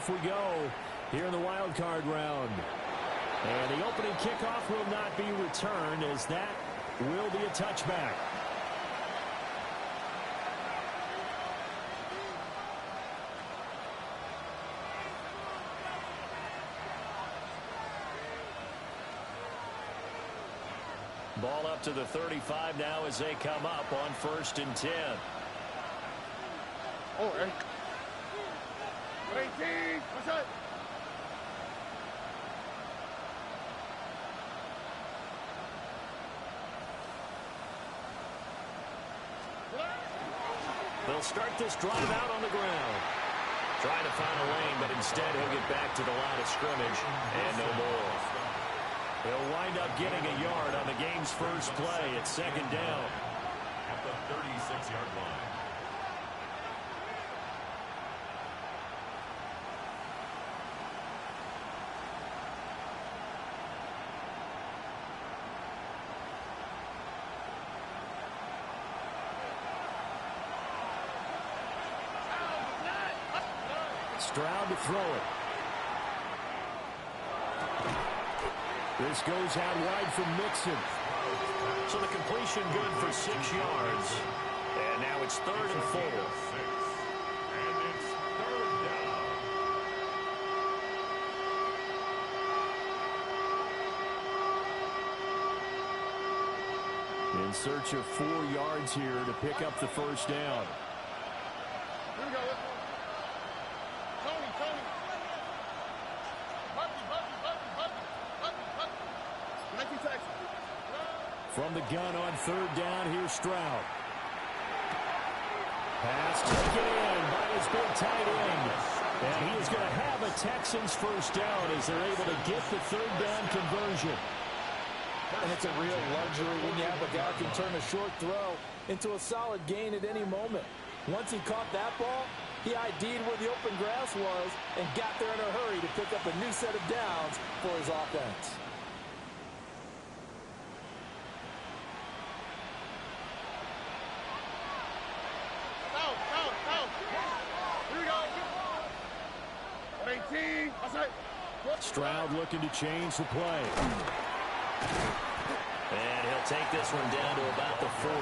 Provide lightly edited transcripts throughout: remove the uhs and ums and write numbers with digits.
off we go here in the wild card round. And the opening kickoff will not be returned, as that will be a touchback. Ball up to the 35 now as they come up on 1st and 10. Oh, 18. What's that? They'll start this drive out on the ground. Trying to find a lane, but instead he'll get back to the line of scrimmage and no more. He'll wind up getting a yard on the game's first play at 2nd down. At the 36-yard line. Stroud to throw it. This goes out wide from Mixon. So the completion good for 6 yards. And now it's 3rd and 4. And it's 3rd down. In search of 4 yards here to pick up the 1st down. Here we go. From the gun on 3rd down, here's Stroud. Pass taken in by his big tight end. And he is going to have a Texans 1st down as they're able to get the 3rd down conversion. And it's a real luxury when you have a guy who can turn a short throw into a solid gain at any moment. Once he caught that ball, he ID'd where the open grass was and got there in a hurry to pick up a new set of downs for his offense. Stroud looking to change the play. And he'll take this one down to about the 40.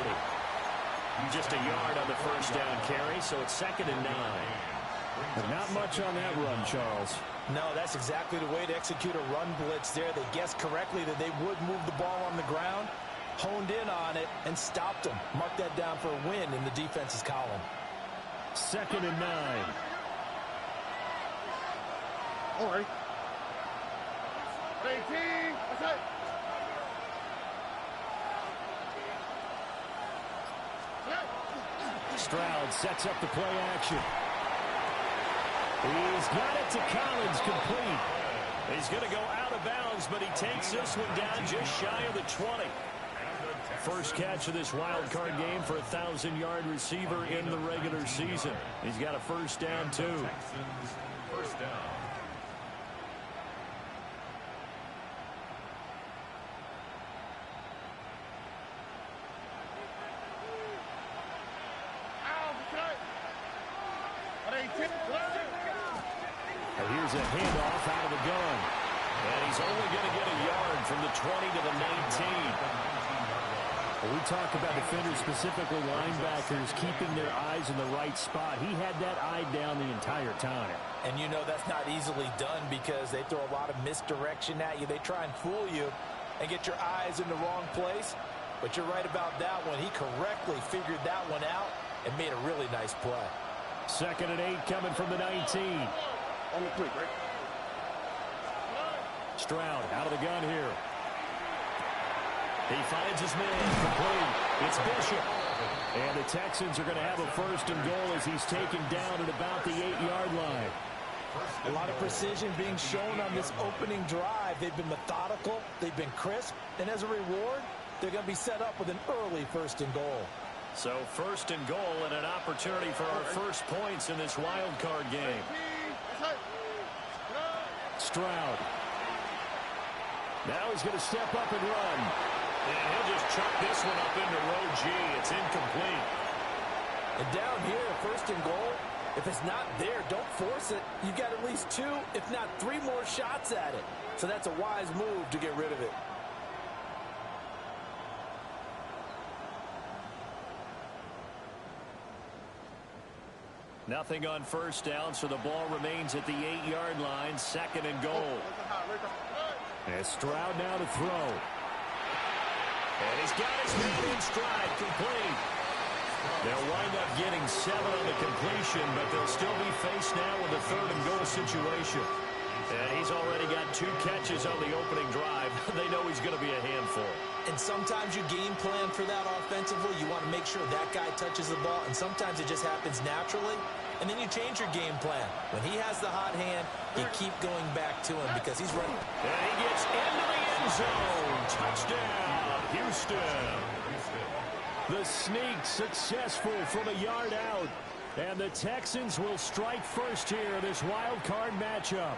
Just a yard on the 1st down carry, so it's 2nd and 9. Not much on that run, Charles. No, that's exactly the way to execute a run blitz there. They guessed correctly that they would move the ball on the ground, honed in on it, and stopped them. Mark that down for a win in the defense's column. 2nd and 9. All right. 18. What's that? Stroud sets up the play action. He's got it to Collins, complete. He's going to go out of bounds, but he takes this one down just shy of the 20. First catch of this wild card game for a 1,000-yard receiver in the regular season. He's got a 1st down, too. Texans 1st down. Here's a handoff out of the gun. And he's only going to get a yard from the 20 to the 19. Well, we talk about defenders, specifically linebackers, keeping their eyes in the right spot. He had that eye down the entire time. And you know that's not easily done because they throw a lot of misdirection at you. They try and fool you and get your eyes in the wrong place. But you're right about that one. He correctly figured that one out and made a really nice play. 2nd and 8 coming from the 19. On the quick, right? Stroud out of the gun here. He finds his man complete. It's Bishop. And the Texans are going to have a 1st and goal as he's taken down at about the 8-yard line. A lot of precision being shown on this opening drive. They've been methodical. They've been crisp. And as a reward, they're going to be set up with an early 1st and goal. So 1st and goal and an opportunity for our first points in this wild card game. Stroud. Now he's going to step up and run. And he'll just chuck this one up into row G. It's incomplete. And down here, 1st and goal, If it's not there, don't force it. You got at least 2, if not 3 more shots at it. So that's a wise move to get rid of it. Nothing on first down, so the ball remains at the 8-yard line, 2nd and goal. And Stroud now to throw. And he's got his man in stride, complete. They'll wind up getting 7 on the completion, but they'll still be faced now with a 3rd and goal situation. And he's already got 2 catches on the opening drive. They know he's going to be a handful. And sometimes you game plan for that offensively. You want to make sure that guy touches the ball, and sometimes it just happens naturally. And then you change your game plan. When he has the hot hand, you keep going back to him because he's running. And he gets into the end zone. Touchdown, Houston. The sneak successful from a yard out. And the Texans will strike first here in this wild card matchup.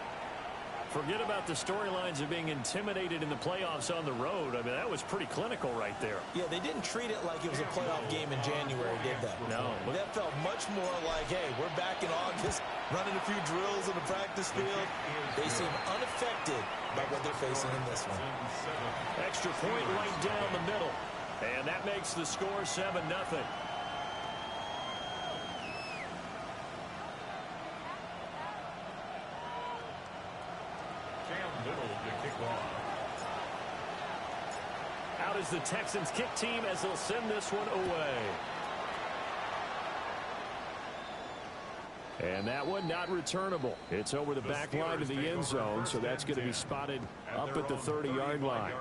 Forget about the storylines of being intimidated in the playoffs on the road. I mean, that was pretty clinical right there. Yeah, they didn't treat it like it was a playoff game in January, did they? No. That felt much more like, hey, we're back in August, running a few drills in the practice field. They seem unaffected by what they're facing in this one. Extra point right down the middle. And that makes the score 7-0. Out is the Texans kick team as they'll send this one away. And that one not returnable. It's over the back line of the end zone, so that's going to be spotted up at the 30-yard line.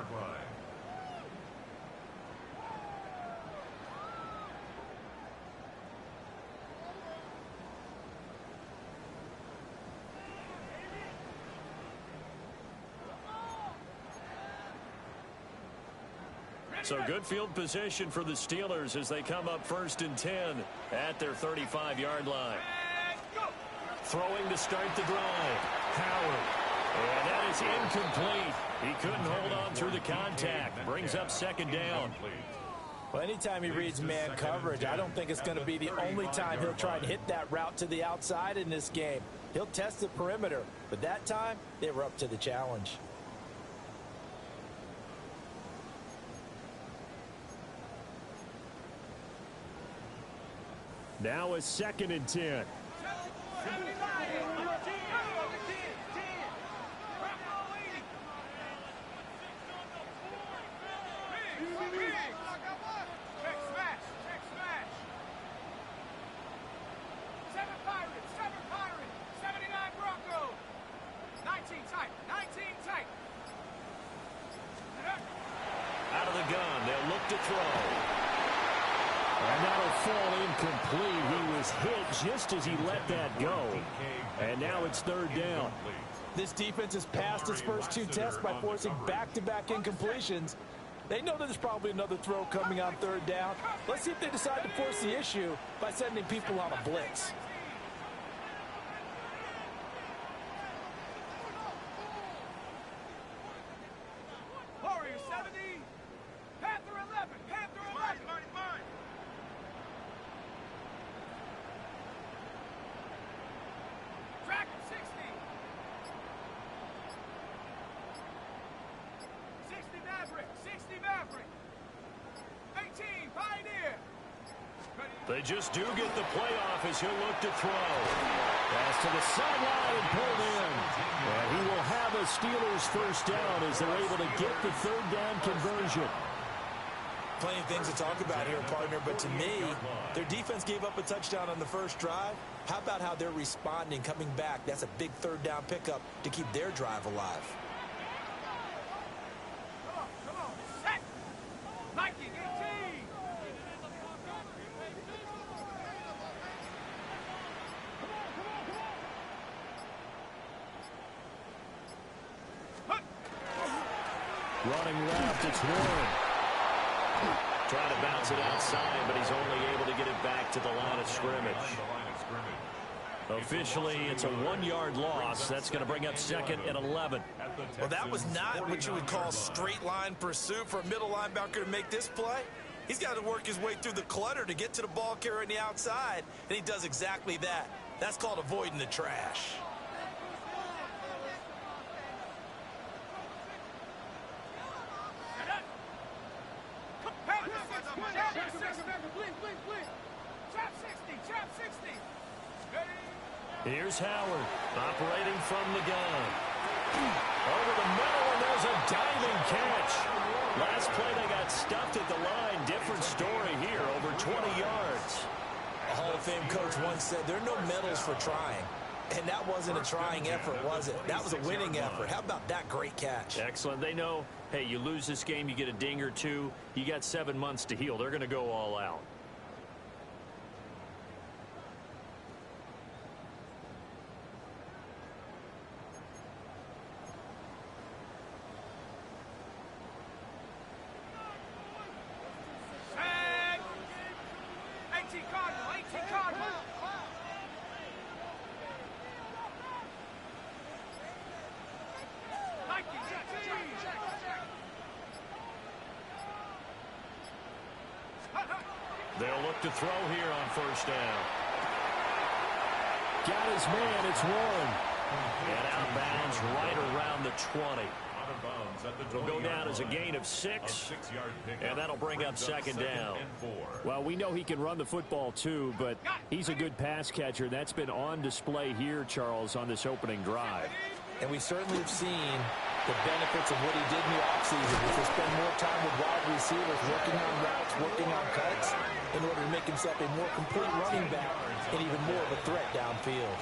So good field position for the Steelers as they come up 1st and 10 at their 35-yard line. Throwing to start the drive. Howard. And that is incomplete. He couldn't hold on through the contact. Brings up 2nd down. Well, anytime he reads man coverage, I don't think it's going to be the only time he'll try and hit that route to the outside in this game. He'll test the perimeter, but that time they were up to the challenge. Now a 2nd and 10. Out of the gun, they'll look to throw. And that'll fall incomplete. He was hit just as he let that go. And now it's 3rd down. This defense has passed its first 2 tests by forcing back-to-back incompletions. They know that there's probably another throw coming on 3rd down. Let's see if they decide to force the issue by sending people on a blitz. They just do get the playoff as he'll look to throw. Pass to the sideline and pulled in. And he will have a Steelers 1st down as they're able to get the 3rd down conversion. Plenty of things to talk about here, partner, but to me, their defense gave up a touchdown on the first drive. How about how they're responding, coming back? That's a big 3rd down pickup to keep their drive alive. Running left, it's Warren. Trying to bounce it outside, but he's only able to get it back to the line of scrimmage. Officially, it's a 1-yard loss. That's going to bring up 2nd and 11. Well, that was not what you would call straight line pursuit for a middle linebacker to make this play. He's got to work his way through the clutter to get to the ball carrier on the outside, and he does exactly that. That's called avoiding the trash. Here's Howard, operating from the gun. Over the middle, and there's a diving catch. Last play, they got stuffed at the line. Different story here, over 20 yards. A Hall of Fame coach once said, there are no medals for trying. And that wasn't a trying effort, was it? That was a winning effort. How about that great catch? Excellent. They know, hey, you lose this game, you get a ding or two. You got 7 months to heal. They're going to go all out. They'll look to throw here on first down. Got his man, it's Warren. And out of bounds right around the 20. It'll go down as a gain of 6, and that'll bring up second down. Well, we know he can run the football too, but he's a good pass catcher. That's been on display here, Charles, on this opening drive. And we certainly have seen the benefits of what he did in the offseason, which is spend more time with wide receivers, working on routes, working on cuts, in order to make himself a more complete running back and even more of a threat downfield.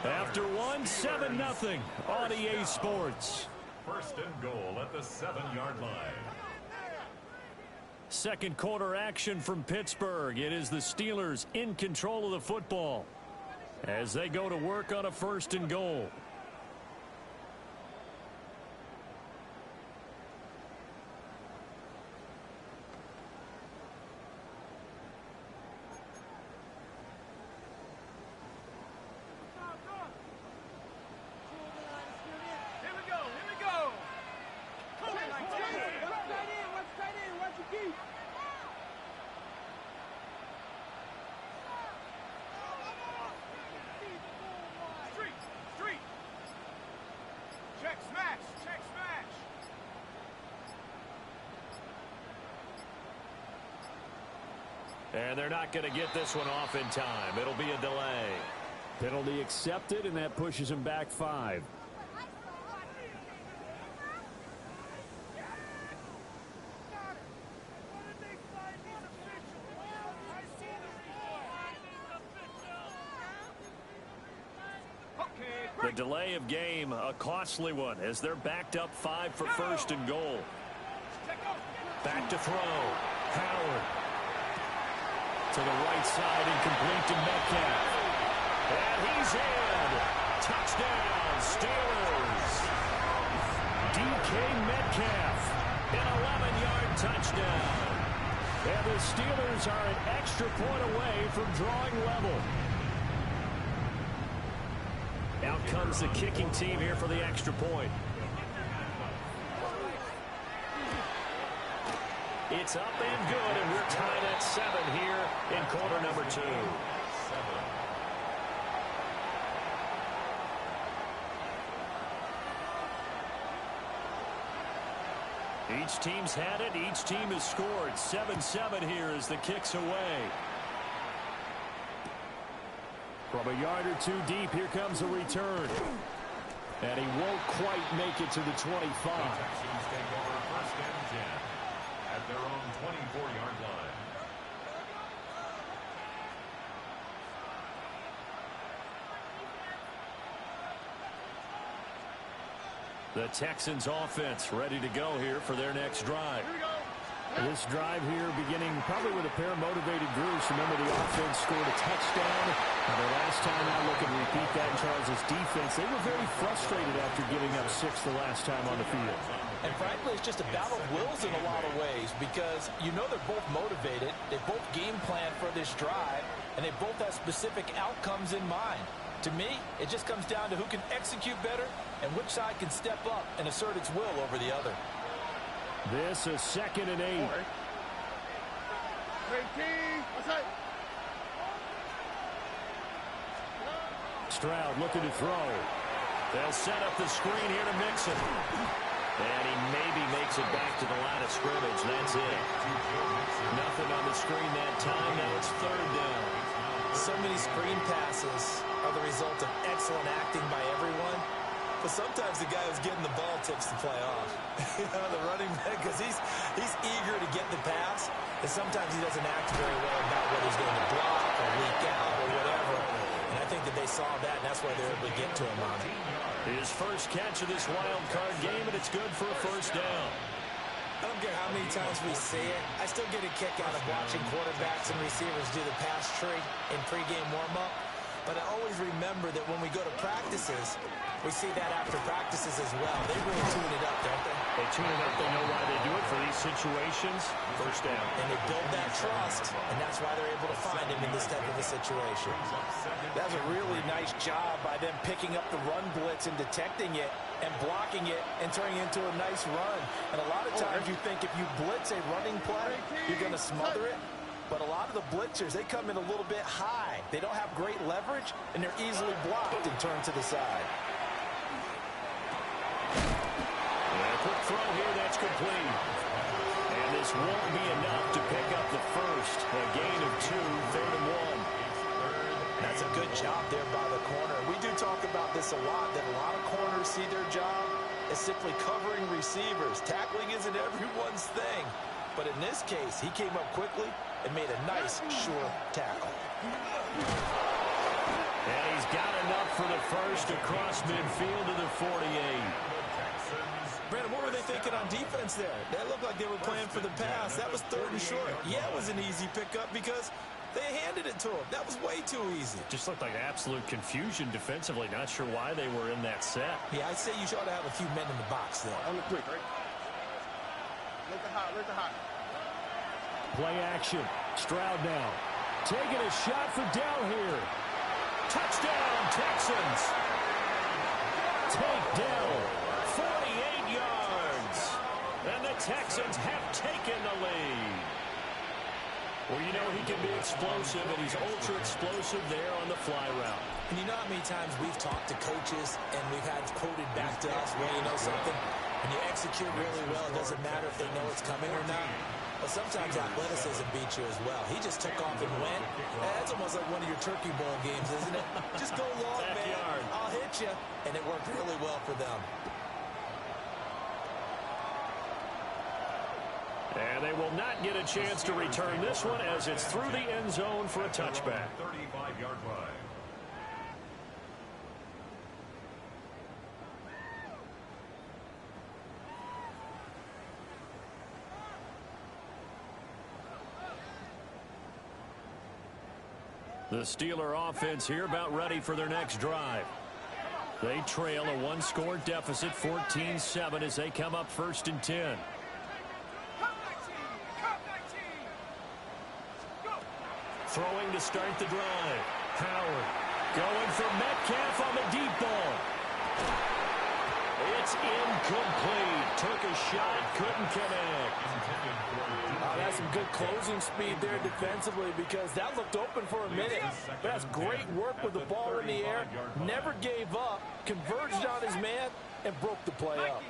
After one, 7-0 on EA Sports. First and goal at the 7-yard line. Second quarter action from Pittsburgh. It is the Steelers in control of the football as they go to work on a first and goal. And they're not going to get this one off in time. It'll be a delay. Penalty accepted, and that pushes him back 5. The delay of game, a costly one, as they're backed up 5 for first and goal. Back to throw. Howard. To the right side and complete to Metcalf. And he's in. Touchdown, Steelers. DK Metcalf, an 11-yard touchdown. And the Steelers are an extra point away from drawing level. Out comes the kicking team here for the extra point. It's up and good, and we're tied at 7 here in quarter number 2. Each team's had it. Each team has scored. 7-7 here as the kick's away. From a yard or two deep, here comes a return. And he won't quite make it to the 25. Texans take over first and 10 at their own 24-yard line. The Texans offense ready to go here for their next drive. This drive here beginning probably with a pair of motivated groups. Remember, the offense scored a touchdown. And the last time out, looking to repeat that in Charles' defense, they were very frustrated after giving up 6 the last time on the field. And frankly, it's just a battle of wills in a lot of ways, because you know they're both motivated, they both game plan for this drive, and they both have specific outcomes in mind. To me, it just comes down to who can execute better and which side can step up and assert its will over the other. This is 2nd and 8. Stroud looking to throw. They'll set up the screen here to Mixon. And he maybe makes it back to the line of scrimmage. That's it. Nothing on the screen that time. Now it's third down. So many screen passes are the result of excellent acting by everyone. But sometimes the guy who's getting the ball tips the play off. The running back, because he's eager to get the pass. And sometimes he doesn't act very well about whether he's going to block or leak out or whatever. And I think that they saw that, and that's why they're able to get to him on it. His first catch of this wild card game, and it's good for a first down. I don't care how many times we see it. I still get a kick out of watching quarterbacks and receivers do the pass tree in pregame warm-up. But I always remember that when we go to practices, we see that after practices as well. They really tune it up, don't they? They tune it up. They know why they do it for these situations. First down. And they build that trust, and that's why they're able to find him in this type of a situation. That's a really nice job by them picking up the run blitz and detecting it and blocking it and turning it into a nice run. And a lot of times you think if you blitz a running play, you're going to smother it. But a lot of the blitzers, they come in a little bit high. They don't have great leverage, and they're easily blocked and turned to the side. And a quick throw here, that's complete. And this won't be enough to pick up the first. A gain of 2, 3rd and 1. That's a good job there by the corner. We do talk about this a lot, that a lot of corners see their job as simply covering receivers. Tackling isn't everyone's thing. But in this case, he came up quickly and made a nice, sure tackle. And he's got enough for the first across midfield to the 48. Brandon, what were they thinking on defense there? That looked like they were playing for the pass. That was 3rd and short. Yeah, it was an easy pickup because they handed it to him. That was way too easy. Just looked like absolute confusion defensively. Not sure why they were in that set. Yeah, I'd say you ought to have a few men in the box there. On the quick, right? Let the hot. Play action. Stroud now. Taking a shot for down here. Touchdown, Texans. Takedown, 48 yards. And the Texans have taken the lead. Well, you know he can be explosive, and he's ultra-explosive there on the fly route. And you know how many times we've talked to coaches and we've had quoted back to us, well, you know something? When you execute really well, it doesn't matter if they know it's coming or not. But sometimes athleticism beats you as well. He just took off and went. That's almost like one of your Turkey Bowl games, isn't it? Just go long, man. I'll hit you. And it worked really well for them. And they will not get a chance to return this one as it's through the end zone for a touchback. 35-yard line. The Steeler offense here about ready for their next drive. They trail a one-score deficit, 14-7, as they come up 1st and 10. Throwing to start the drive. Howard going for Metcalf on the deep ball. It's incomplete. Took a shot, couldn't connect. That's some good closing speed there defensively because that looked open for a minute. But that's great work with the ball in the air. Never gave up, converged on his man, and broke the play up.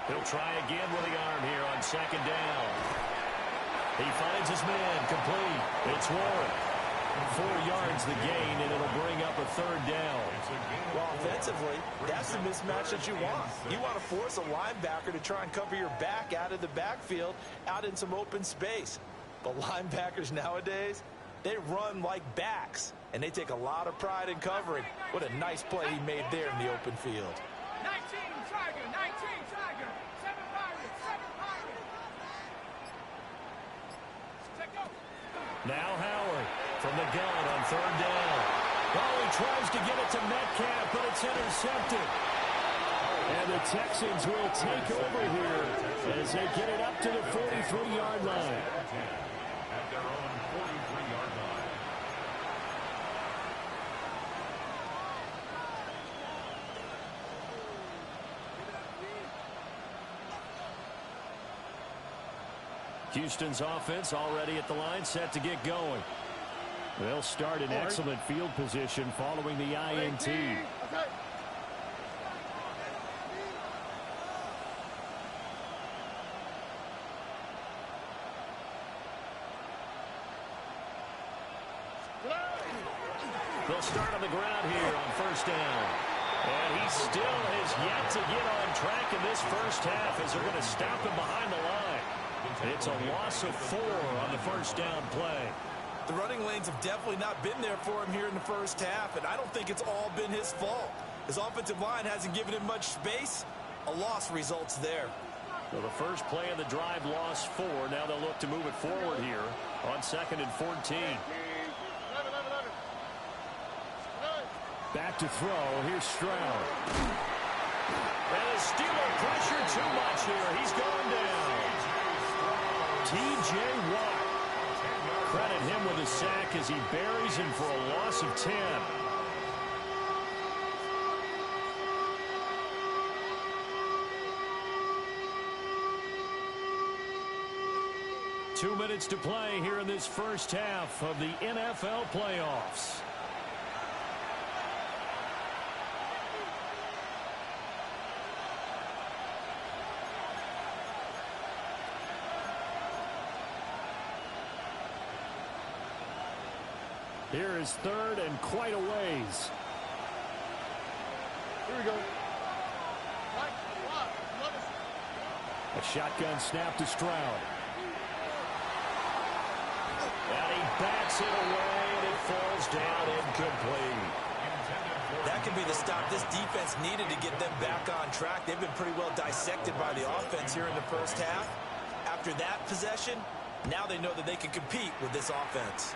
He'll try again with the arm here on 2nd down. He finds his man complete. It's Warren. 4 yards the gain, and it'll bring up a 3rd down. Well, offensively, that's the mismatch that you want. You want to force a linebacker to try and cover your back out of the backfield, out in some open space. But linebackers nowadays, they run like backs, and they take a lot of pride in covering. What a nice play he made there in the open field. 19 Tiger, 19 Tiger, 7 Pirates, 7 Pirates. Check go. Now Howard from the gun on 3rd down. Oh, he tries to get it to Metcalf, but it's intercepted. And the Texans will take over here as they get it up to the 43-yard line. At their own 43-yard line. Houston's offense already at the line, set to get going. They'll start in excellent field position following the INT. They'll start on the ground here on first down. And he still has yet to get on track in this first half as they're going to stop him behind the line. It's a loss of 4 on the first down play. The running lanes have definitely not been there for him here in the first half, and I don't think it's all been his fault. His offensive line hasn't given him much space. A loss results there. So the first play of the drive lost 4. Now they'll look to move it forward here on 2nd and 14. Back to throw. Here's Stroud. And the Steeler pressure too much here. He's going down. T.J. Watt. Credit him with a sack as he buries him for a loss of 10. Two minutes to play here in this first half of the NFL playoffs. Here is 3rd and quite a ways. Here we go. A shotgun snap to Stroud. And he bats it away, and it falls down incomplete. That could be the stop this defense needed to get them back on track. They've been pretty well dissected by the offense here in the first half. After that possession, now they know that they can compete with this offense.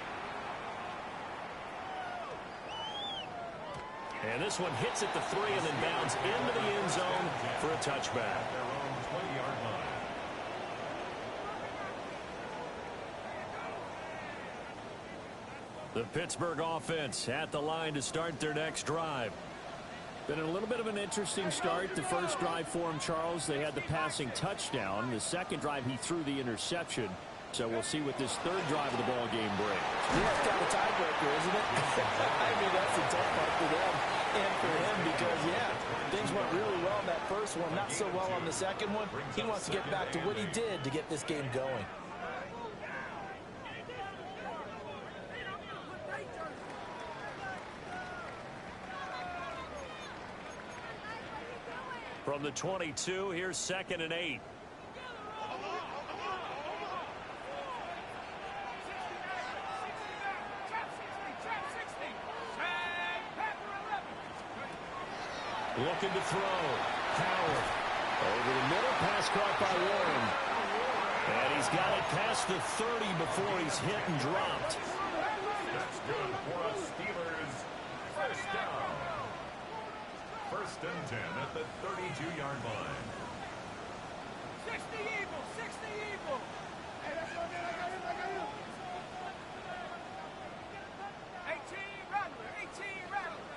And this one hits at the 3 and then bounds into the end zone for a touchback. Their own 20-yard line. The Pittsburgh offense at the line to start their next drive. Been a little bit of an interesting start. The first drive for him, Charles, they had the passing touchdown. The second drive, he threw the interception. So we'll see what this third drive of the ball game brings. Yeah, it's kind of a tiebreaker, isn't it? I mean, that's a tough part for them and for him because, yeah, things went really well in that first one, not so well on the second one. He wants to get back to what he did to get this game going. From the 22, here's 2nd and 8. Looking to throw. Howard. Over the middle. Pass caught by Warren. And he's got it past the 30 before he's hit and dropped. That's good for a Steelers first down. 1st and 10 at the 32-yard line. 60 Eagles, 60 Eagles. Hey, let's go, man. I got him. 18 Rattler, 18 Rattler.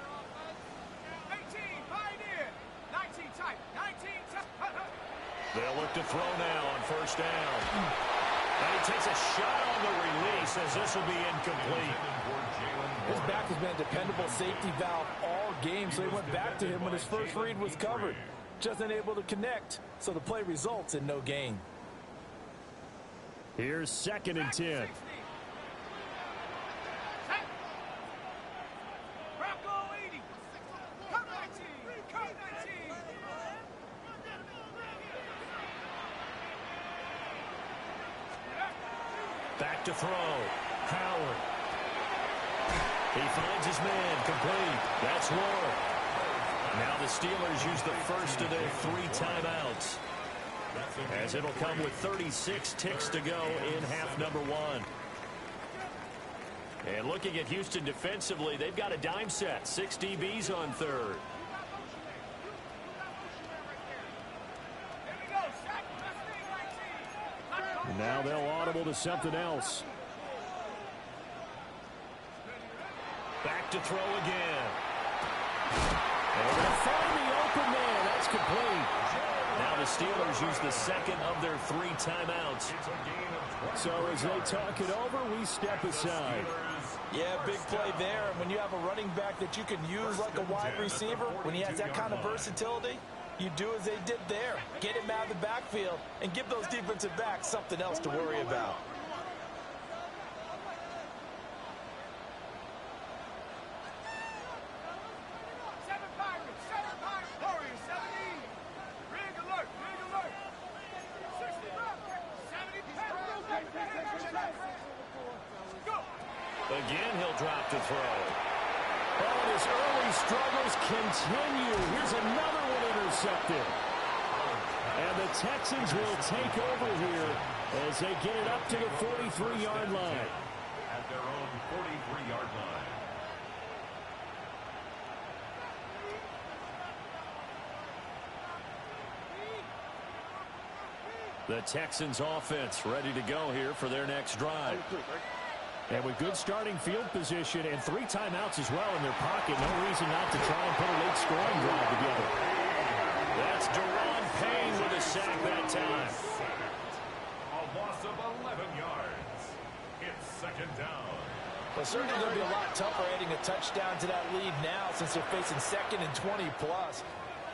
18 Pioneer. 19 type, 19 type. They'll look to throw now on first down. And he takes a shot on the release as this will be incomplete. His back has been a dependable safety valve all game, so he went back to him when his first read was covered. Just unable to connect, so the play results in no gain. Here's 2nd and 10. Bronco 80. Come 19. Come 19. Back to throw. Howard. He finds his man complete. That's Warren. Now the Steelers use the first of their 3 timeouts, as it'll come with 36 ticks to go in half number 1. And looking at Houston defensively, they've got a dime set. 6 DBs on third. And now they'll audible to something else. Back to throw again. And they'll find the open man. That's complete. Now the Steelers use the second of their 3 timeouts. So as they talk it over, we step aside. Yeah, big play there. And when you have a running back that you can use like a wide receiver, when he has that kind of versatility, you do as they did there. Get him out of the backfield and give those defensive backs something else to worry about. Again, he'll drop to throw. And his early struggles continue. Here's another one intercepted. And the Texans will take over here as they get it up to the 43-yard line. At their own 43-yard line. The Texans offense ready to go here for their next drive. And with good starting field position and 3 timeouts as well in their pocket, no reason not to try and put a late scoring drive together. That's Deron Payne with a sack that time. A loss of 11 yards. It's second down. Well, certainly going to be a lot tougher adding a touchdown to that lead now since they're facing 2nd and 20+.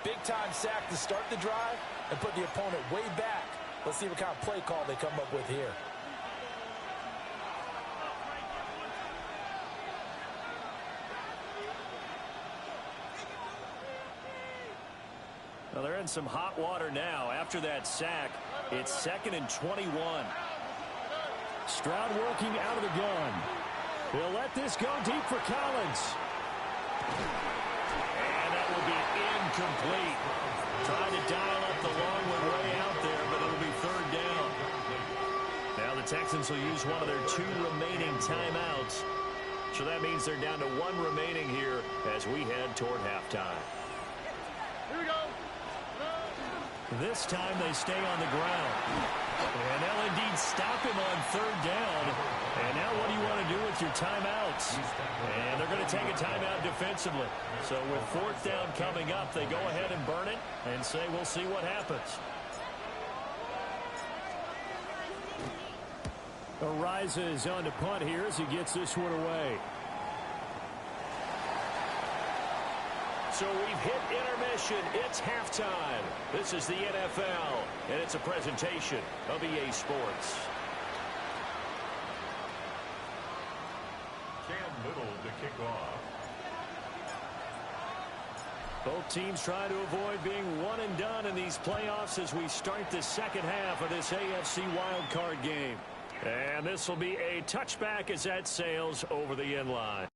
Big-time sack to start the drive and put the opponent way back. Let's see what kind of play call they come up with here. Well, they're in some hot water now. After that sack, it's 2nd and 21. Stroud working out of the gun. He'll let this go deep for Collins. And that will be incomplete. Trying to dial up the long one way out there, but it'll be 3rd down. Now the Texans will use one of their 2 remaining timeouts. So that means they're down to 1 remaining here as we head toward halftime. Here we go. This time they stay on the ground. And they'll indeed stop him on 3rd down. And now what do you want to do with your timeouts? And they're going to take a timeout defensively. So with 4th down coming up, they go ahead and burn it and say we'll see what happens. Ariza on to punt here as he gets this one away. So we've hit intermission. It's halftime. This is the NFL, and it's a presentation of EA Sports. Cam Little to kick off. Both teams trying to avoid being one and done in these playoffs as we start the second half of this AFC wildcard game. And this will be a touchback as that sails over the end line.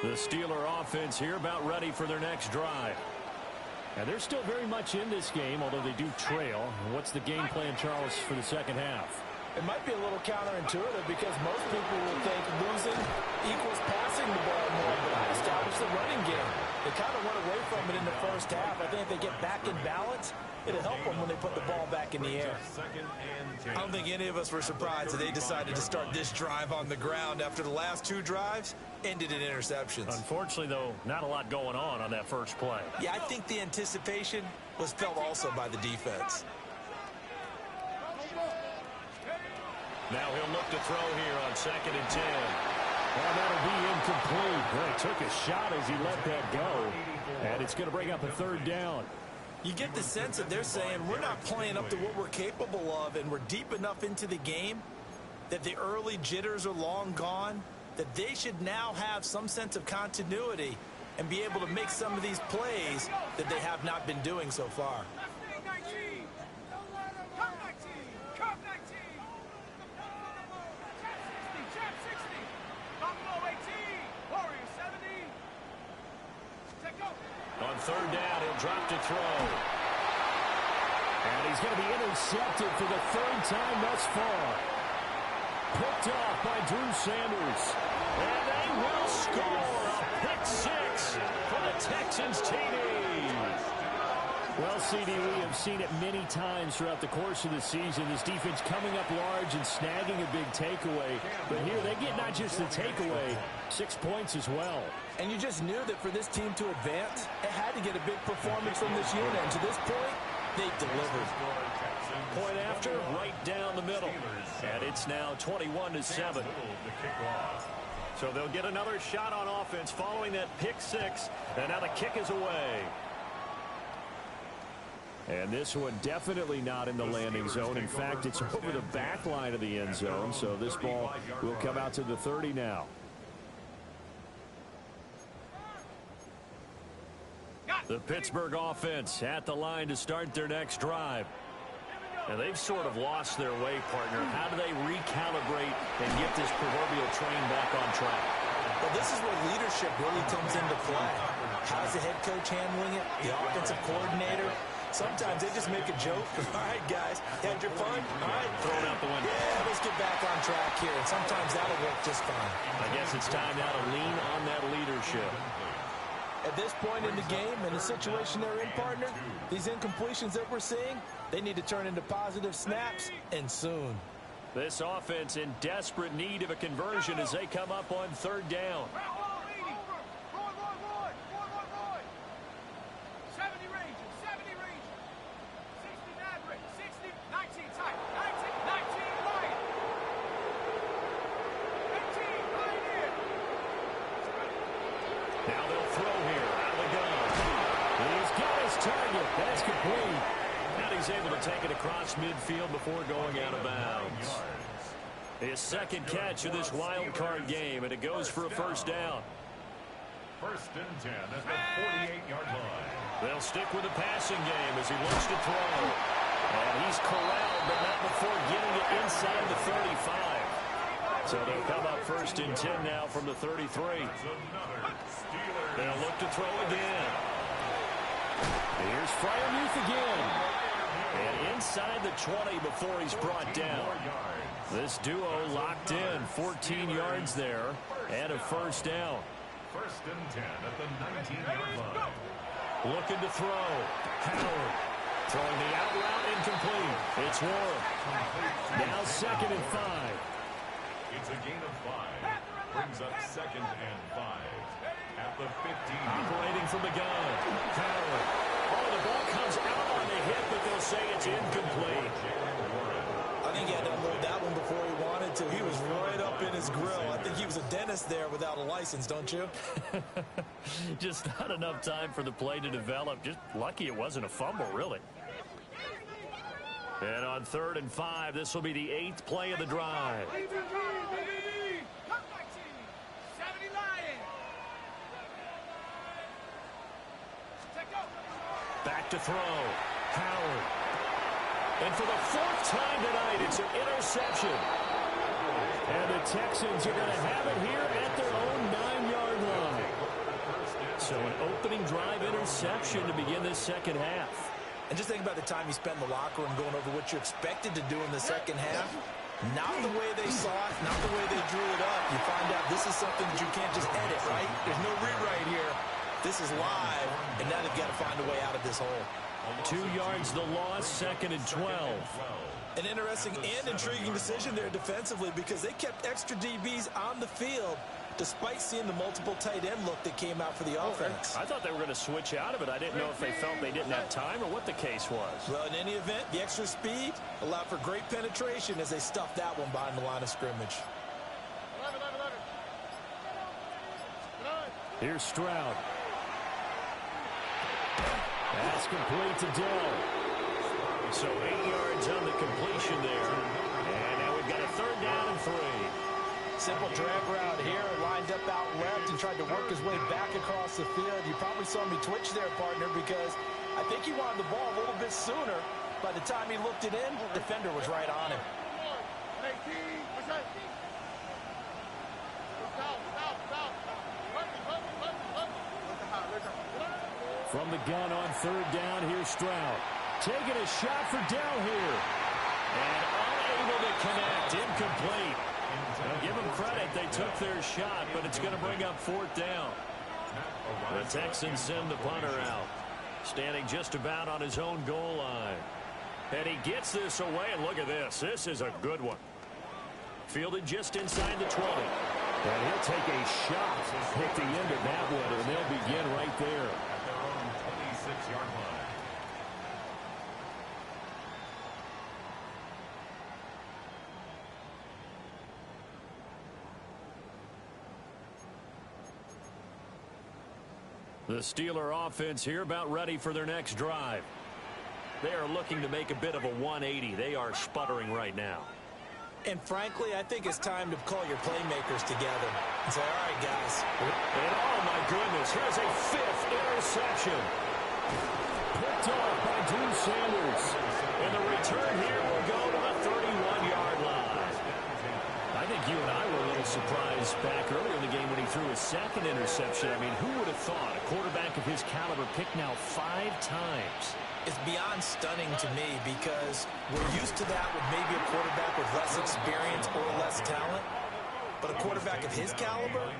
The Steeler offense here about ready for their next drive. And they're still very much in this game, although they do trail. What's the game plan, Charles, for the second half? It might be a little counterintuitive because most people will think losing equals passing the ball more, but I established the running game. They kind of went away from it in the first half. I think if they get back in balance, it'll help them when they put the ball back in the air. I don't think any of us were surprised that they decided to start this drive on the ground after the last two drives ended in interceptions. Unfortunately, though, not a lot going on that first play. Yeah, I think the anticipation was felt also by the defense. Now he'll look to throw here on 2nd and 10. Well, that'll be incomplete. Well, he took a shot as he let that go. And it's going to bring up a 3rd down. You get the sense that they're saying we're not playing up to what we're capable of, and we're deep enough into the game that the early jitters are long gone, that they should now have some sense of continuity and be able to make some of these plays that they have not been doing so far. On 3rd down, he'll drop to throw. And he's going to be intercepted for the 3rd time thus far. Picked off by Drew Sanders. And they will score a pick 6 for the Texans TD. Well, CD, we have seen it many times throughout the course of the season. This defense coming up large and snagging a big takeaway. But here they get not just the takeaway, 6 points as well. And you just knew that for this team to advance, it had to get a big performance from this unit. And to this point, they delivered. Point after, right down the middle. And it's now 21-7. So they'll get another shot on offense following that pick 6. And now the kick is away. And this one definitely not in the landing zone. In fact, it's over the back line of the end zone. So this ball will come out to the 30 now. The Pittsburgh offense at the line to start their next drive. And they've sort of lost their way, partner. How do they recalibrate and get this proverbial train back on track? Well, this is where leadership really comes into play. How's the head coach handling it? The offensive coordinator? Sometimes they just make a joke. All right, guys, had your fun? All right. Throw it out the window. Yeah, let's get back on track here. And sometimes that'll work just fine. I guess it's time now to lean on that leadership. At this point in the game, in the situation they're in, partner, these incompletions that we're seeing, they need to turn into positive snaps, and soon. This offense in desperate need of a conversion as they come up on 3rd down. 70 Rangers, 60, Maverick, 60, 19 tight, 19 Lion. 18, Pioneer. Now they'll throw here out of the gun. He's got his target. That's complete. And he's able to take it across midfield before going out of bounds. His 2nd catch of this wild card game, and it goes for a 1st down. 1st and 10 at the 48-yard line. They'll stick with the passing game as he looks to throw. And he's corralled, but not before getting it inside the 35. So they'll come up 1st and 10 now from the 33. They'll look to throw again. Here's Freiermuth again. And inside the 20 before he's brought down. This duo locked in, 14 yards there, and a 1st down. 1st and 10 at the 19-yard line. Looking to throw. Howard throwing the out route incomplete. It's Warren. Now 2nd and 5. It's a gain of 5. Brings up 2nd and 5 at the 15. Operating from the gun. Howard. Oh, the ball comes out on the hit, but they'll say it's incomplete. I think he had to unload that one before he wanted to. He was right up in his grill. I think he was a dentist there without a license, don't you? Just not enough time for the play to develop. Just lucky it wasn't a fumble, really. And on 3rd and 5, this will be the 8th play of the drive. 70 Lion. Back to throw. Howard. And for the 4th time tonight, it's an interception. And the Texans are going to have it here at their own 9-yard line. So an opening drive interception to begin this second half. And just think about the time you spend in the locker room going over what you expected to do in the second half. Not the way they saw it, not the way they drew it up. You find out this is something that you can't just edit, right? There's no rewrite here. This is live, and now they've got to find a way out of this hole. 2 yards the loss, 2nd and 12. An interesting and intriguing decision there defensively because they kept extra DBs on the field despite seeing the multiple tight end look that came out for the offense. I thought they were going to switch out of it. I didn't know if they felt they didn't have time or what the case was. Well, in any event, the extra speed allowed for great penetration as they stuffed that one behind the line of scrimmage. Here's Stroud. That's complete to Dell. So 8 yards on the completion there. And now we've got a 3rd down and 3. Simple drag route here, lined up out left and tried to work his way back across the field. You probably saw me twitch there, partner, because I think he wanted the ball a little bit sooner. By the time he looked it in, the defender was right on him. From the gun on 3rd down, here's Stroud. Taking a shot for Dell here. And unable to connect, incomplete. Now give them credit, they took their shot, but it's going to bring up 4th down. The Texans send the punter out, standing just about on his own goal line. And he gets this away, and look at this. This is a good one. Fielded just inside the 20. And he'll take a shot at the end of that one, and they'll begin right there. At their own 26-yard line. The Steeler offense here about ready for their next drive. They are looking to make a bit of a 180. They are sputtering right now. And frankly, I think it's time to call your playmakers together and say, all right, guys. And oh, my goodness, here's a 5th interception. Picked off by Drew Sanders. And the return here will go to the 31-yard line. I think you and I were a little surprised back earlier in the game when he threw his 2nd interception. I mean, who would have thought a quarterback of his caliber picked now 5 times? It's beyond stunning to me because we're used to that with maybe a quarterback with less experience or less talent. But a quarterback of his caliber,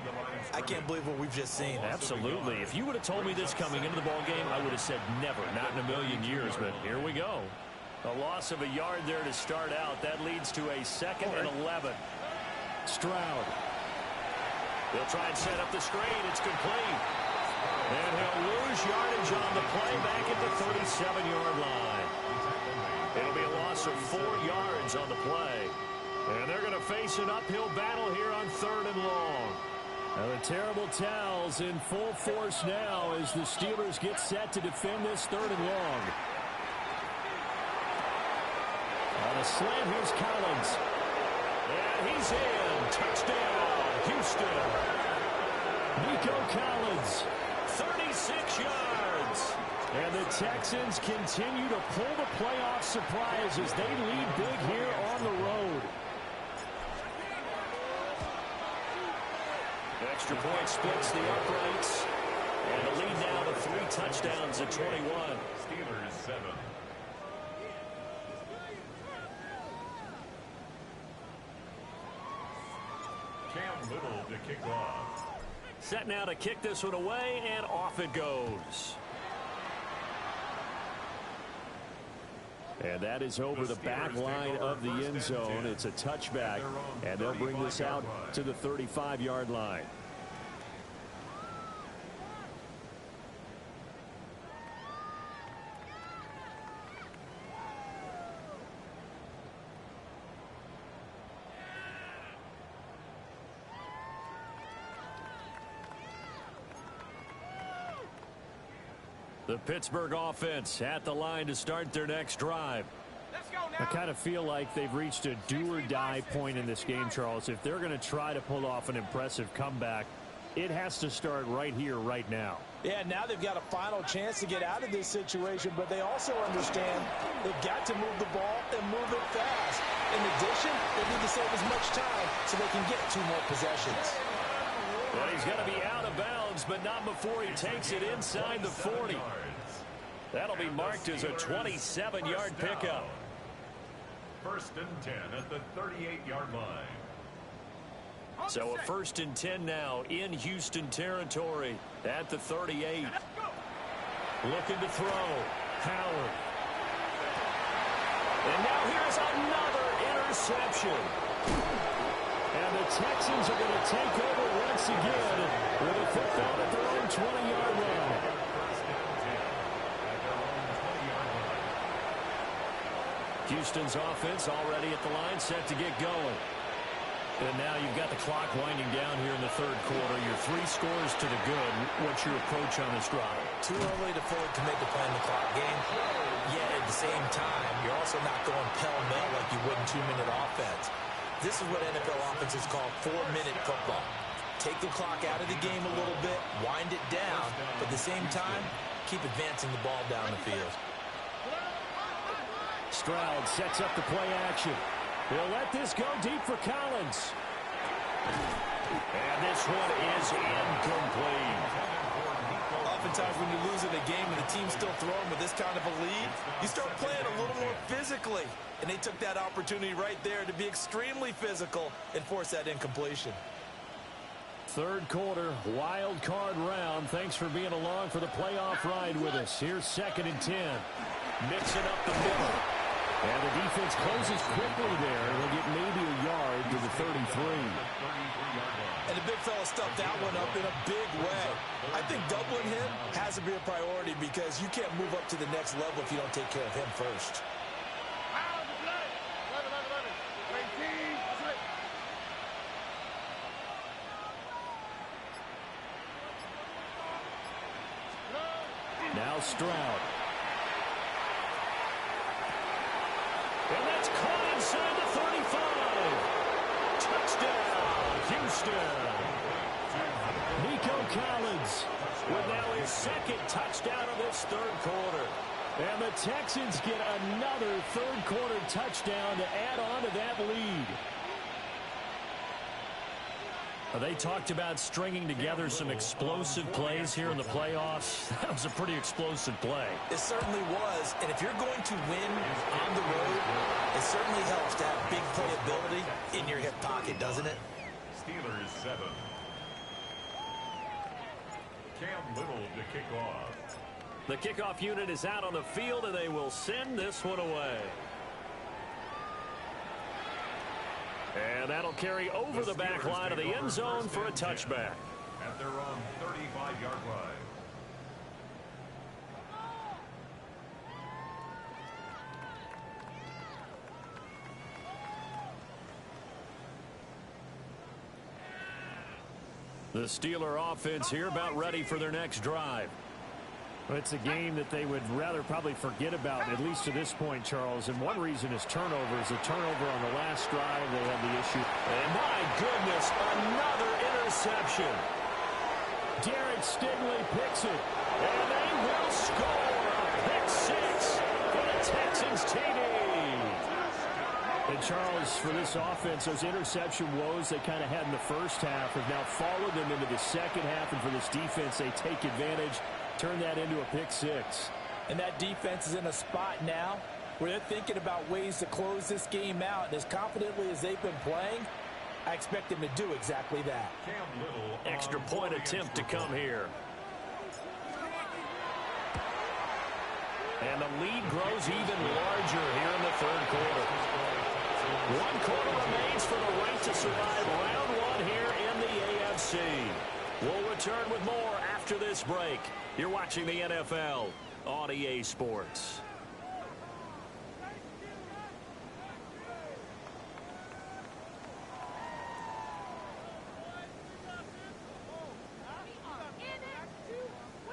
I can't believe what we've just seen. Absolutely. If you would have told me this coming into the ballgame, I would have said never, not in a million years. But here we go. A loss of a yard there to start out. That leads to a 2nd and 11. Stroud. They'll try and set up the screen. It's complete. And he'll lose yardage on the play back at the 37-yard line. It'll be a loss of 4 yards on the play. And they're going to face an uphill battle here on 3rd and long. Now the terrible towels in full force now as the Steelers get set to defend this 3rd and long. On a slant, here's Collins. And he's in. Touchdown, Houston. Nico Collins, 36 yards. And the Texans continue to pull the playoff surprise as they lead big here on the road. Extra point splits the uprights. And the lead now to 3 touchdowns at 21. Steelers 7. Cam Little to kick off. Set now to kick this one away, and off it goes. And that is over the back line of the end zone. It's a touchback, and they'll bring this out to the 35-yard line. The Pittsburgh offense at the line to start their next drive. I kind of feel like they've reached a do-or-die point in this game, Charles. If they're going to try to pull off an impressive comeback, it has to start right here, right now. Yeah, now they've got a final chance to get out of this situation, but they also understand they've got to move the ball and move it fast. In addition, they need to save as much time so they can get 2 more possessions. And he's going to be out of bounds, but not before he takes it inside the 40. That'll be marked as a 27-yard pickup. First and 10 at the 38-yard line. So a 1st and 10 now in Houston territory at the 38. Looking to throw. Howard. And now here's another interception. And the Texans are going to take over once again with a football at their own 20-yard line. Houston's offense already at the line, set to get going. And now you've got the clock winding down here in the third quarter. You're 3 scores to the good. What's your approach on this drive? Too early to fully commit to playing the clock game. Yet at the same time, you're also not going pell-mell like you would in 2-minute offense. This is what NFL offenses call 4-minute football. Take the clock out of the game a little bit, wind it down, but at the same time, keep advancing the ball down the field. Stroud sets up the play action. He'll let this go deep for Collins. And this one is incomplete. Oftentimes when you lose in a game and the team's still throwing with this kind of a lead, you start playing a little more physically. And they took that opportunity right there to be extremely physical and force that incompletion. Third quarter, wild card round. Thanks for being along for the playoff ride with us. Here's 2nd and 10. Mixing up the middle. And the defense closes quickly there. They'll get maybe a yard to the 33. And the big fella stuffed that one up in a big way. I think doubling him has to be a priority because you can't move up to the next level if you don't take care of him first. Now Stroud. And that's caught inside the 35. Touchdown, Houston. Nico Collins with now his 2nd touchdown of this third quarter. And the Texans get another third quarter touchdown to add on to that lead. They talked about stringing together some explosive plays here in the playoffs. That was a pretty explosive play. It certainly was. And if you're going to win on the road, it certainly helps to have big playability in your hip pocket, doesn't it? Steelers 7. Cam Little to kick off. The kickoff unit is out on the field, and they will send this one away. And that'll carry over the back line of the end zone for a touchback. At their own 35-yard line. The Steeler offense here about ready for their next drive. It's a game that they would rather probably forget about, at least to this point, Charles. And one reason is turnovers. A turnover on the last drive, they had the issue. And my goodness, another interception. Derek Stingley picks it. And they will score. Pick 6 for the Texans TD. And Charles, for this offense, those interception woes they kind of had in the first half have now followed them into the second half. And for this defense, they take advantage. Turn that into a pick 6. And that defense is in a spot now where they're thinking about ways to close this game out. And as confidently as they've been playing, I expect them to do exactly that. Extra point attempt to come here. And the lead grows even larger here in the third quarter. 1 quarter remains for the right to survive round 1 here in the AFC. We'll return with more after this break. You're watching the NFL on EA Sports.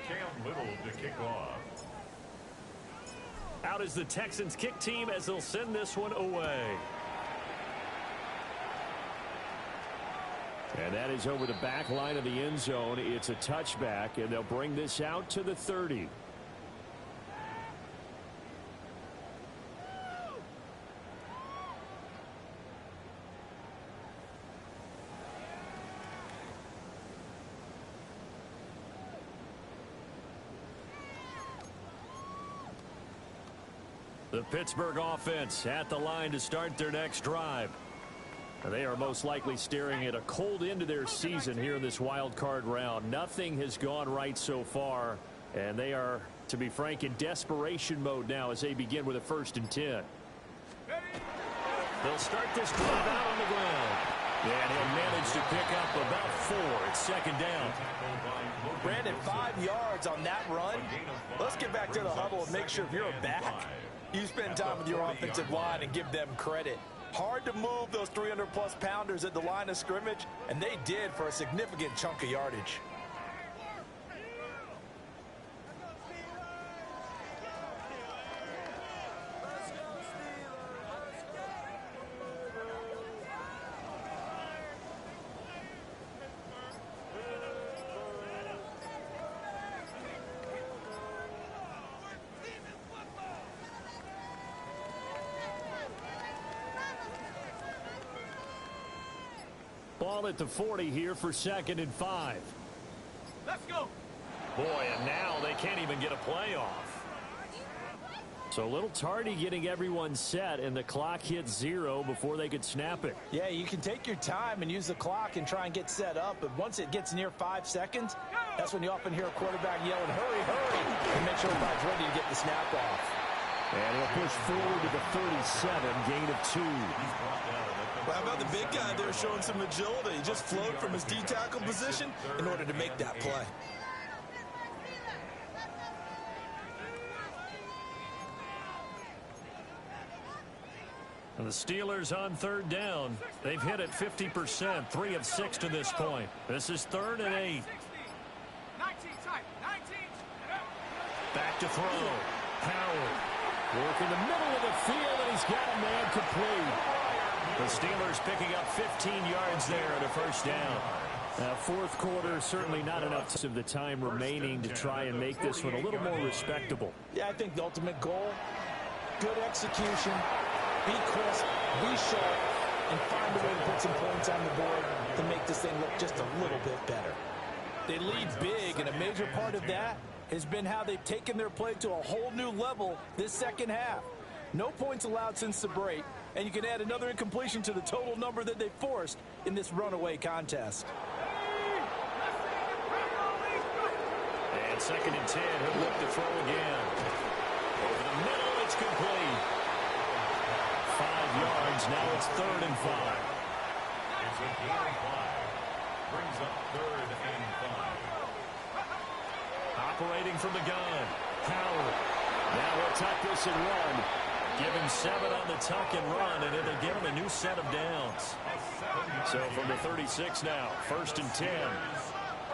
Cam Little to kick off. Out is the Texans kick team as they'll send this one away. And that is over the back line of the end zone. It's a touchback, and they'll bring this out to the 30. The Pittsburgh offense at the line to start their next drive. They are most likely staring at a cold end to their season here in this wild card round. Nothing has gone right so far, and they are, to be frank, in desperation mode now as they begin with a 1st and 10. They'll start this drive out on the ground. And he'll manage to pick up about 4. It's 2nd down. Brandon, 5 yards on that run. Let's get back to the huddle and make sure if you're back, you spend time with your offensive line and give them credit. Hard to move those 300-plus pounders at the line of scrimmage, and they did for a significant chunk of yardage. Ball at the 40 here for 2nd and 5. Let's go. Boy, and now they can't even get a play off. So a little tardy getting everyone set, and the clock hits 0 before they could snap it. Yeah, you can take your time and use the clock and try and get set up, but once it gets near 5 seconds, that's when you often hear a quarterback yelling, hurry, hurry, and make sure everybody's ready to get the snap off. And he'll push forward to the 37, gain of 2. Well, how about the big guy there showing some agility? He just flowed from his D-tackle position in order to make that play. And the Steelers on 3rd down. They've hit it 50%, 3 of 6 to this point. This is 3rd and 8. 19 tight. 19. Back to throw. Howard. Work in the middle of the field, and he's got a man complete. The Steelers picking up 15 yards there at a 1st down. 4th quarter, certainly not enough of the time remaining to try and make this one a little more respectable. Yeah, I think the ultimate goal, good execution, be crisp, be sharp, and find a way to put some points on the board to make this thing look just a little bit better. They lead big, and a major part of that has been how they've taken their play to a whole new level this 2nd half. No points allowed since the break, and you can add another incompletion to the total number that they forced in this runaway contest. And 2nd and 10, he'll look to throw again. Over the middle, it's complete. 5 yards, now it's 3rd and 5. It's a gain of 5. Brings up 3rd and 5. Operating from the gun. Howard. Now he'll tuck this and run. Give him 7 on the tuck and run, and it'll give him a new set of downs. So from the 36 now, 1st and 10.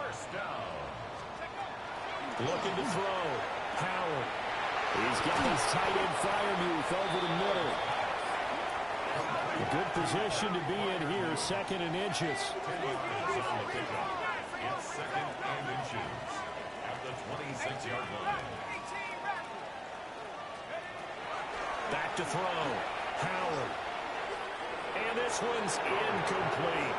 First down. Looking to throw. Howard. He's got his tight end Fryermuth over the middle. A good position to be in here, 2nd and inches. It's 2nd and inches at the 26-yard line. Back to throw. Howard. And this one's incomplete.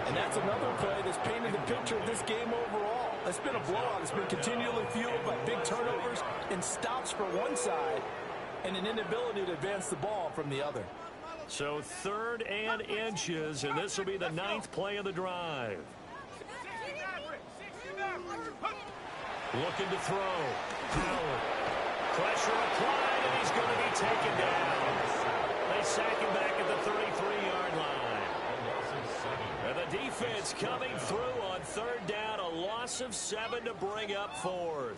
And that's another play that's painted the picture of this game overall. It's been a blowout. It's been continually fueled by big turnovers and stops for one side and an inability to advance the ball from the other. So 3rd and inches, and this will be the 9th play of the drive. Looking to throw. Howard. Pressure applied, and he's going to be taken down. They sack him back at the 33-yard line. And the defense coming through on 3rd down, a loss of 7 to bring up 4th.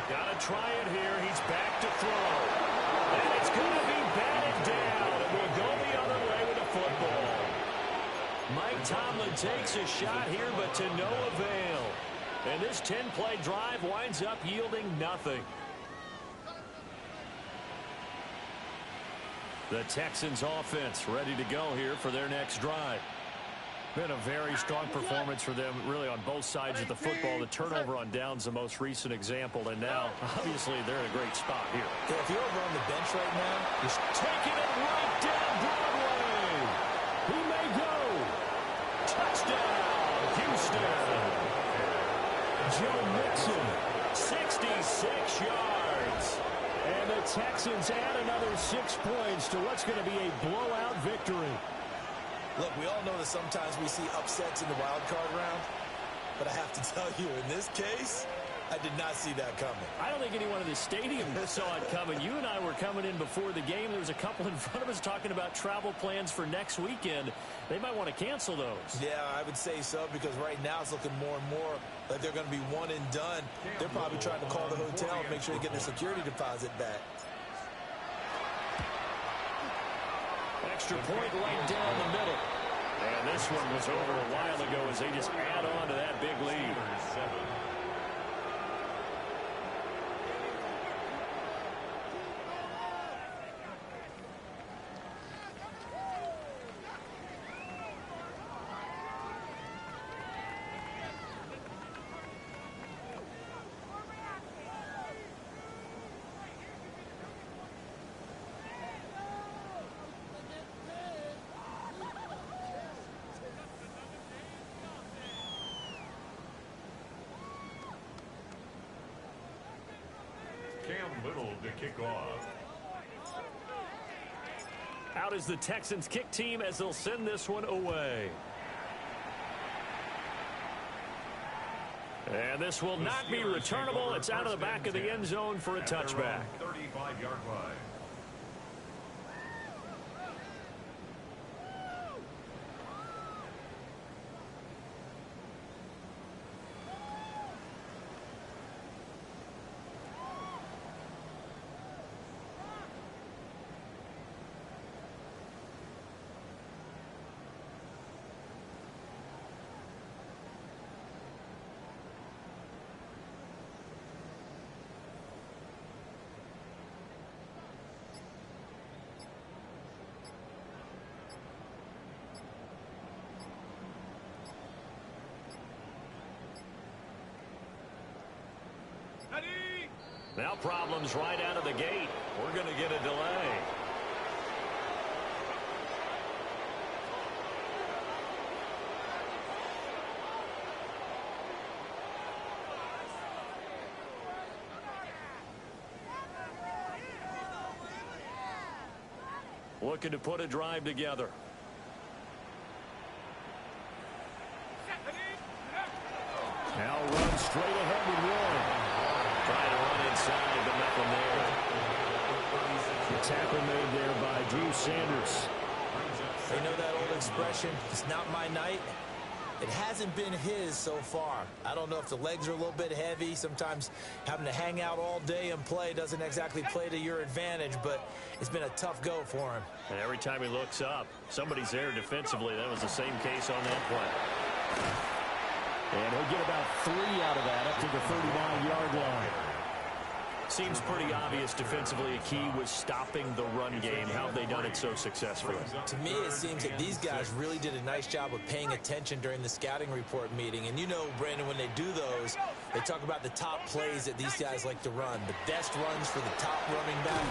Got to try it here. He's back to throw. And it's going to be batted down. And we'll go the other way with the football. Mike Tomlin takes a shot here, but to no avail. And this 10-play drive winds up yielding nothing. The Texans offense ready to go here for their next drive. Been a very strong performance for them, really, on both sides of the football. The turnover on downs, the most recent example, and now, obviously, they're in a great spot here. Yeah, if you're over on the bench right now, he's taking it right down Broadway. He may go. Touchdown, Houston. Joe Mixon, 66 yards. And the Texans add another 6 points to what's going to be a blowout victory. Look, we all know that sometimes we see upsets in the wild card round, but I have to tell you, in this case, I did not see that coming. I don't think anyone in the stadium saw it coming. You and I were coming in before the game. There was a couple in front of us talking about travel plans for next weekend. They might want to cancel those. Yeah, I would say so, because right now it's looking more and more like they're going to be one and done. They're probably trying to call the hotel and make sure they get their security deposit back. Extra point right down the middle. And this one was over a while ago as they just add on to that big lead. Little to kick off. Out is the Texans kick team as they'll send this one away. And this will not be returnable. It's out of the back of the end zone for a touchback. 35-yard line. Now problems right out of the gate. We're going to get a delay. Looking to put a drive together. Now run straight ahead with one. Trying to run inside, but nothing there. The tackle made there by Drew Sanders. You know that old expression, it's not my night? It hasn't been his so far. I don't know if the legs are a little bit heavy. Sometimes having to hang out all day and play doesn't exactly play to your advantage, but it's been a tough go for him. And every time he looks up, somebody's there defensively. That was the same case on that play. And he'll get about 3 out of that up to the 39-yard line. Seems pretty obvious defensively a key was stopping the run game. How have they done it so successfully? To me, it seems that these guys really did a nice job of paying attention during the scouting report meeting. And you know, Brandon, when they do those, they talk about the top plays that these guys like to run. The best runs for the top running back,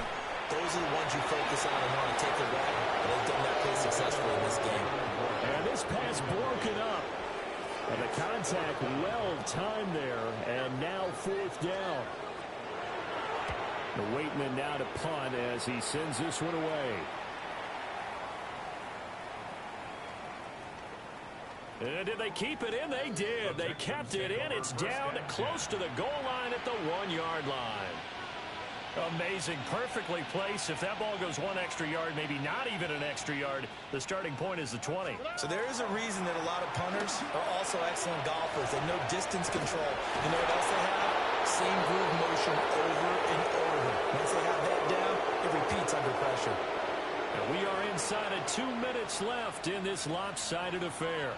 those are the ones you focus on and want to take away. And they've done that play successfully in this game. And this pass broken up. And the contact well timed there. And now 4th down. The Waitman now to punt as he sends this one away. And did they keep it in? They did. They kept it in. It's down close to the goal line at the 1-yard line. Amazing. Perfectly placed. If that ball goes 1 extra yard, maybe not even an extra yard, the starting point is the 20. So there is a reason that a lot of punters are also excellent golfers. They know distance control. You know what else they have? Same groove motion over and over. Once they have that down, it repeats under pressure. And we are inside of 2 minutes left in this lopsided affair.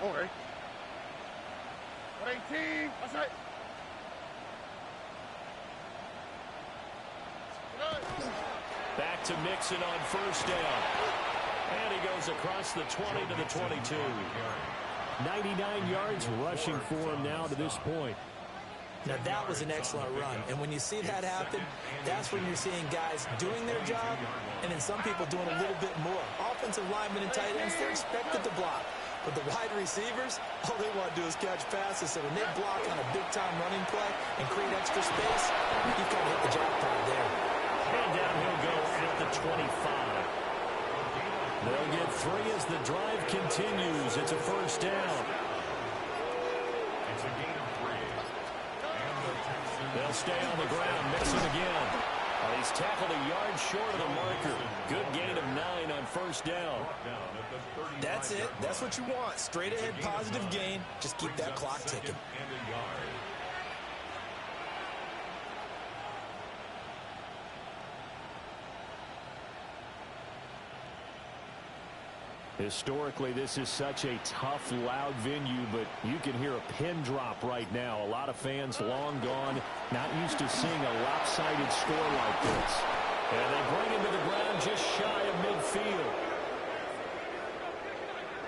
Okay. 18. That's right. Back to Mixon on 1st down. And he goes across the 20 to the 22. 99 yards rushing for him now to this point. Now, that was an excellent run. And when you see that happen, that's when you're seeing guys doing their job and then some people doing a little bit more. Offensive linemen and tight ends, they're expected to block. But the wide receivers, all they want to do is catch passes. So when they block on a big-time running play and create extra space, you kind of hit the jackpot there. And down he'll go at the 25. They'll get 3 as the drive continues. It's a first down. It's a gain of 3. They'll stay on the ground. Mixon again. He's tackled a yard short of the marker. Good gain of 9 on first down. That's it. That's what you want. Straight ahead positive gain. Just keep that clock ticking. And a yard. Historically, this is such a tough, loud venue, but you can hear a pin drop right now. A lot of fans long gone, not used to seeing a lopsided score like this. And they bring him to the ground just shy of midfield.